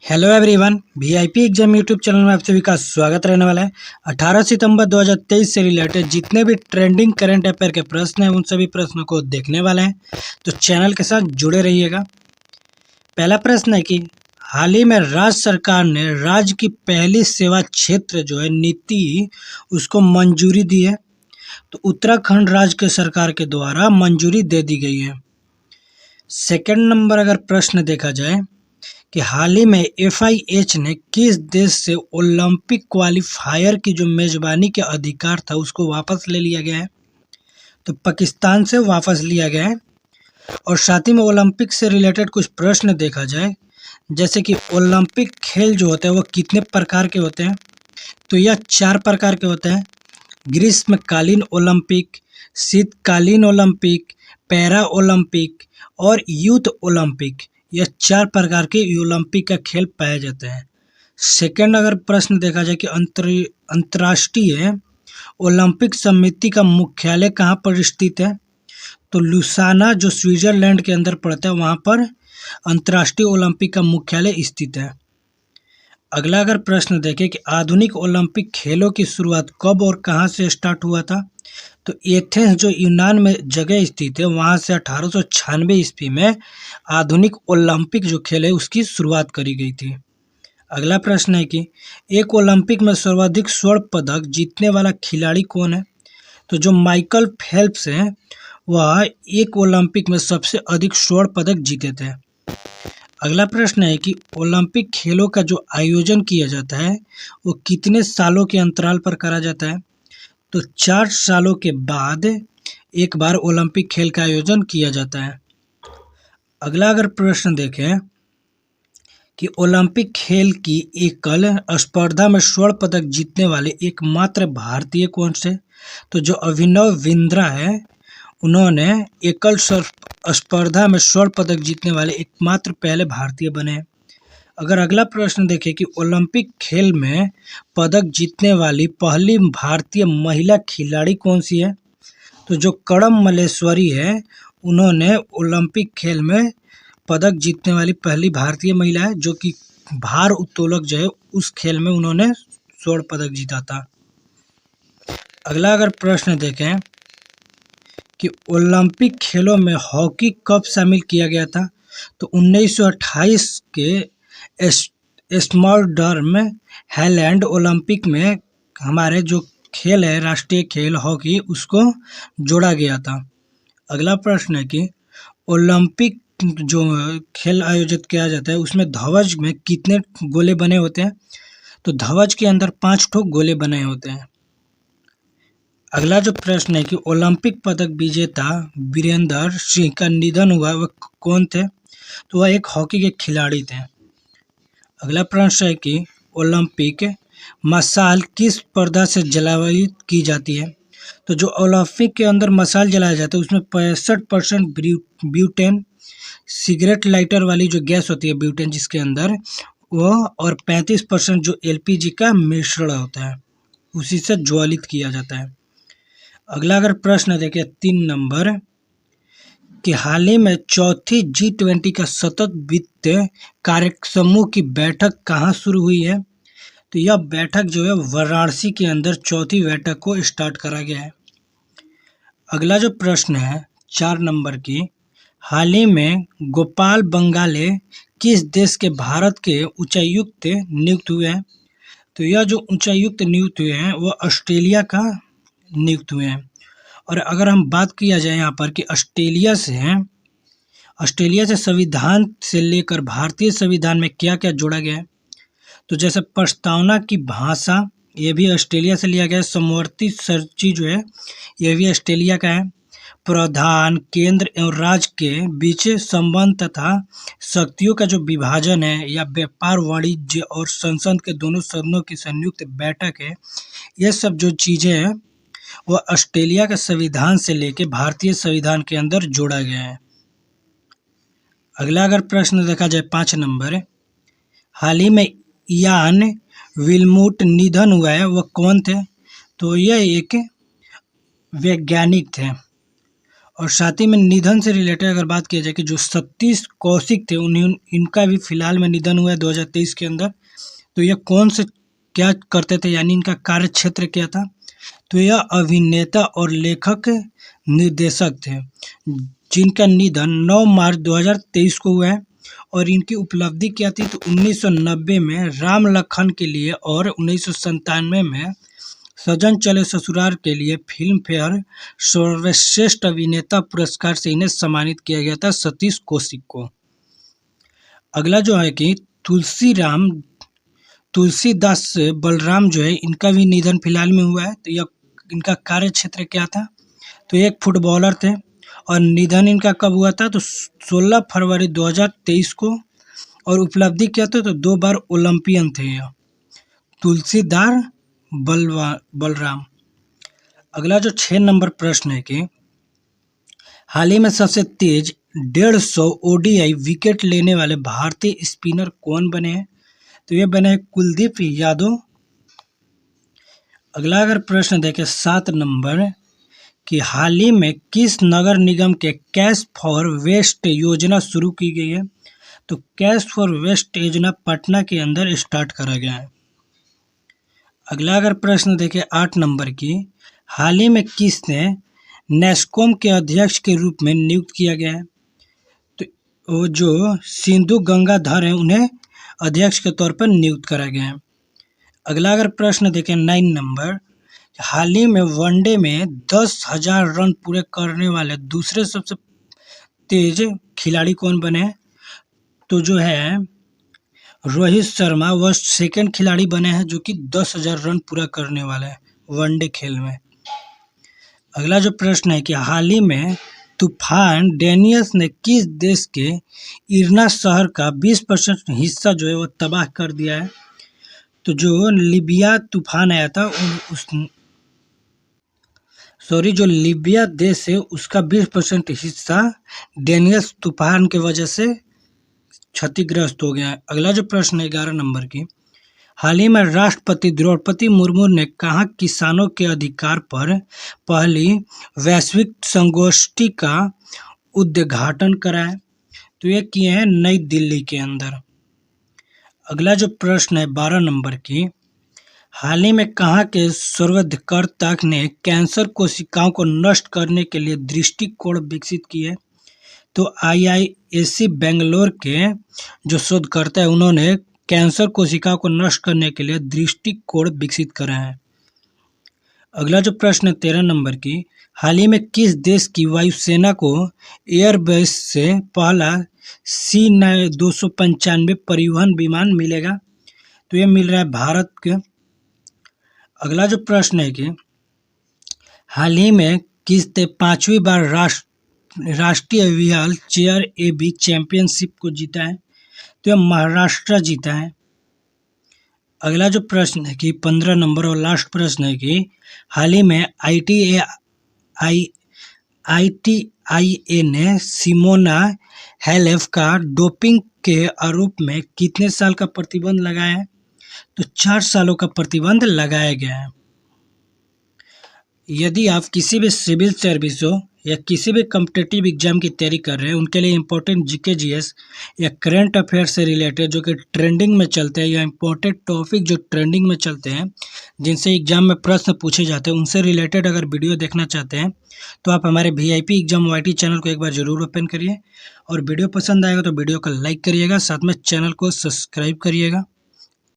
Hello everyone, VIP exam YouTube channel में आप सभी का स्वागत रहने वाला है। 18 सितंबर 2023 से रिलेटेड जितने भी ट्रेंडिंग करंट अफेयर के प्रश्न हैं उन सभी प्रश्नों को देखने वाले हैं, तो चैनल के साथ जुड़े रहिएगा। पहला प्रश्न है कि हाल ही में राज्य सरकार ने राज्य की पहली सेवा क्षेत्र जो है नीति उसको मंजूरी दी है। तो उत्तराखंड राज्य के सरकार के द्वारा मंजूरी दे दी गई है। सेकंड नंबर अगर प्रश्न देखा जाए कि हाल ही में FIH ने किस देश से ओलंपिक क्वालिफायर की जो मेजबानी के अधिकार था उसको वापस ले लिया गया है। तो पाकिस्तान से वापस लिया गया है। और साथ ही में ओलंपिक से रिलेटेड कुछ प्रश्न देखा जाए, जैसे कि ओलंपिक खेल जो होते हैं वो कितने प्रकार के होते हैं। तो यह 4 प्रकार के होते हैं: ग्रीष्मकालीन ओलंपिक, शीतकालीन ओलंपिक, पैरा ओलंपिक और यूथ ओलंपिक। यह 4 प्रकार के ओलंपिक का खेल पाए जाते हैं। सेकंड अगर प्रश्न देखा जाए कि अंतर्राष्ट्रीय ओलंपिक समिति का मुख्यालय कहाँ पर स्थित है। तो लुसाना जो स्विट्जरलैंड के अंदर पड़ता है वहाँ पर अंतर्राष्ट्रीय ओलंपिक का मुख्यालय स्थित है। अगला अगर प्रश्न देखें कि आधुनिक ओलंपिक खेलों की शुरुआत कब और कहाँ से स्टार्ट हुआ था। तो एथेंस जो यूनान में जगह स्थित है वहाँ से 1896 ईस्वी में आधुनिक ओलंपिक जो खेल है उसकी शुरुआत करी गई थी। अगला प्रश्न है कि एक ओलंपिक में सर्वाधिक स्वर्ण पदक जीतने वाला खिलाड़ी कौन है। तो जो माइकल फेल्प्स हैं वह एक ओलंपिक में सबसे अधिक स्वर्ण पदक जीते थे। अगला प्रश्न है कि ओलंपिक खेलों का जो आयोजन किया जाता है वो कितने सालों के अंतराल पर करा जाता है। तो 4 सालों के बाद एक बार ओलंपिक खेल का आयोजन किया जाता है। अगला अगर प्रश्न देखें कि ओलंपिक खेल की एकल स्पर्धा में स्वर्ण पदक जीतने वाले एकमात्र भारतीय कौन से। तो जो अभिनव बिंद्रा है उन्होंने एकल स्पर्धा में स्वर्ण पदक जीतने वाले एकमात्र पहले भारतीय बने हैं। अगर अगला प्रश्न देखें कि ओलंपिक खेल में पदक जीतने वाली पहली भारतीय महिला खिलाड़ी कौन सी है। तो जो कड़म मल्लेश्वरी है उन्होंने ओलंपिक खेल में पदक जीतने वाली पहली भारतीय महिला है, जो कि भार उत्तोलक जो है उस खेल में उन्होंने स्वर्ण पदक जीता था। अगला अगर प्रश्न देखें कि ओलंपिक खेलों में हॉकी कब शामिल किया गया था। तो 1928 के स्टॉकहोम हाईलैंड ओलंपिक में हमारे जो खेल है राष्ट्रीय खेल हॉकी उसको जोड़ा गया था। अगला प्रश्न है कि ओलंपिक जो खेल आयोजित किया जाता है उसमें ध्वज में कितने गोले बने होते हैं। तो ध्वज के अंदर 5 ठो गोले बने होते हैं। अगला जो प्रश्न है कि ओलंपिक पदक विजेता वीरेंद्र सिंह का निधन हुआ वह कौन थे। तो वह एक हॉकी के खिलाड़ी थे। अगला प्रश्न है कि ओलंपिक मशाल किस पदार्थ से जलावित की जाती है। तो जो ओलंपिक के अंदर मशाल जलाया जाता है उसमें 65% ब्यूटेन, सिगरेट लाइटर वाली जो गैस होती है ब्यूटेन जिसके अंदर वो, और 35% जो LPG का मिश्रण होता है उसी से ज्वलित किया जाता है। अगला अगर प्रश्न देखें 3 नंबर कि हाल ही में चौथी G20 का सतत वित्त कार्य समूह की बैठक कहाँ शुरू हुई है। तो यह बैठक जो है वाराणसी के अंदर चौथी बैठक को स्टार्ट करा गया है। अगला जो प्रश्न है 4 नंबर की, हाल ही में गोपाल बंगाले किस देश के भारत के उच्चायुक्त नियुक्त हुए हैं। तो यह जो उच्चायुक्त नियुक्त हुए हैं वो ऑस्ट्रेलिया का नियुक्त हुए हैं। और अगर हम बात किया जाए यहाँ पर कि ऑस्ट्रेलिया से संविधान से लेकर भारतीय संविधान में क्या क्या जोड़ा गया है। तो जैसे प्रस्तावना की भाषा ये भी ऑस्ट्रेलिया से लिया गया है। समवर्ती सूची जो है यह भी ऑस्ट्रेलिया का है। प्रधान, केंद्र एवं राज्य के बीच संबंध तथा शक्तियों का जो विभाजन है या व्यापार, वाणिज्य और संसद के दोनों सदनों की संयुक्त बैठक है, ये सब जो चीज़ें हैं वो ऑस्ट्रेलिया के संविधान से लेके भारतीय संविधान के अंदर जोड़ा गया है। अगला अगर प्रश्न देखा जाए 5 नंबर, हाल ही में इयान विल्मोट निधन हुआ है वह कौन थे। तो यह एक वैज्ञानिक थे और साथ ही में निधन से रिलेटेड अगर बात किया जाए कि जो सतीश कौशिक थे उन्हें इनका भी फिलहाल में निधन हुआ है 2023 के अंदर। तो यह कौन से क्या करते थे, यानी इनका कार्य क्षेत्र क्या था? तो यह अभिनेता और लेखक निर्देशक थे जिनका निधन 9 मार्च 2023 को हुआ है। और इनकी उपलब्धि क्या थी? तो 1990 में राम लखन के लिए और 1997 में सजन चले ससुराल के लिए फिल्म फेयर सर्वश्रेष्ठ अभिनेता पुरस्कार से इन्हें सम्मानित किया गया था, सतीश कौशिक को। अगला जो है कि तुलसीदास बलराम जो है इनका भी निधन फिलहाल में हुआ है। तो यह इनका कार्य क्षेत्र क्या था? तो एक फुटबॉलर थे और निधन इनका कब हुआ था? तो 16 फरवरी 2023 को। और उपलब्धि क्या था? तो 2 बार ओलंपियन थे यह तुलसीदास बलराम। अगला जो 6 नंबर प्रश्न है कि हाल ही में सबसे तेज 150 ओडीआई विकेट लेने वाले भारतीय स्पिनर कौन बने हैं? तो ये बने हैं कुलदीप यादव। अगला अगर प्रश्न देखें 7 नंबर कि हाल ही में किस नगर निगम के कैश फॉर वेस्ट योजना शुरू की गई है? तो कैश फॉर वेस्ट योजना पटना के अंदर स्टार्ट करा गया है। अगला अगर प्रश्न देखें 8 नंबर की हाल ही में किसने नेस्कॉम के अध्यक्ष के रूप में नियुक्त किया गया है? तो वो जो सिंधु गंगाधर हैं उन्हें अध्यक्ष के तौर पर नियुक्त करा गया है। अगला अगर प्रश्न देखें 9 नंबर हाल ही में वनडे में 10,000 रन पूरे करने वाले दूसरे सबसे तेज खिलाड़ी कौन बने हैं? तो जो है रोहित शर्मा वह सेकंड खिलाड़ी बने हैं जो कि 10,000 रन पूरा करने वाले हैं वनडे खेल में। अगला जो प्रश्न है कि हाल ही में तूफान डेनियस ने किस देश के इरना शहर का 20% हिस्सा जो है वो तबाह कर दिया है? तो जो लीबिया तूफान आया था जो लीबिया देश है उसका 20% हिस्सा डेनियस तूफान के वजह से क्षतिग्रस्त हो गया है। अगला जो प्रश्न है 11 नंबर की हाल ही में राष्ट्रपति द्रौपदी मुर्मू ने कहा किसानों के अधिकार पर पहली वैश्विक संगोष्ठी का उद्घाटन कराए? तो ये किए हैं नई दिल्ली के अंदर। अगला जो प्रश्न है 12 नंबर की हाल ही में कहा के शोधकर्ता ने कैंसर कोशिकाओं को नष्ट करने के लिए दृष्टिकोण विकसित किए? तो IISc बेंगलोर के जो शोधकर्ता है उन्होंने कैंसर कोशिकाओं को नष्ट करने के लिए दृष्टिकोण विकसित करा है। अगला जो प्रश्न है 13 नंबर की हाल ही में किस देश की वायुसेना को एयरबस से पहला C-295 परिवहन विमान मिलेगा? तो ये मिल रहा है भारत के। अगला जो प्रश्न है कि हाल ही में किसने 5वीं बार राष्ट्रीय व्हील चेयर AB चैंपियनशिप को जीता है? तो यह महाराष्ट्र जीता है। अगला जो प्रश्न है कि 15 नंबर और लास्ट प्रश्न है कि हाल ही में ITIA ने सिमोना हालेप का डोपिंग के आरोप में कितने साल का प्रतिबंध लगाया है? तो 4 सालों का प्रतिबंध लगाया गया है। यदि आप किसी भी सिविल सर्विस हो या किसी भी कॉम्पिटिटिव एग्जाम की तैयारी कर रहे हैं उनके लिए इंपॉर्टेंट GK GS या करंट अफेयर से रिलेटेड जो कि ट्रेंडिंग में चलते हैं या इंपॉर्टेंट टॉपिक जो ट्रेंडिंग में चलते हैं जिनसे एग्जाम में प्रश्न पूछे जाते हैं उनसे रिलेटेड अगर वीडियो देखना चाहते हैं तो आप हमारे VIP एग्जाम YT चैनल को एक बार ज़रूर ओपन करिए और वीडियो पसंद आएगा तो वीडियो को लाइक करिएगा, साथ में चैनल को सब्सक्राइब करिएगा।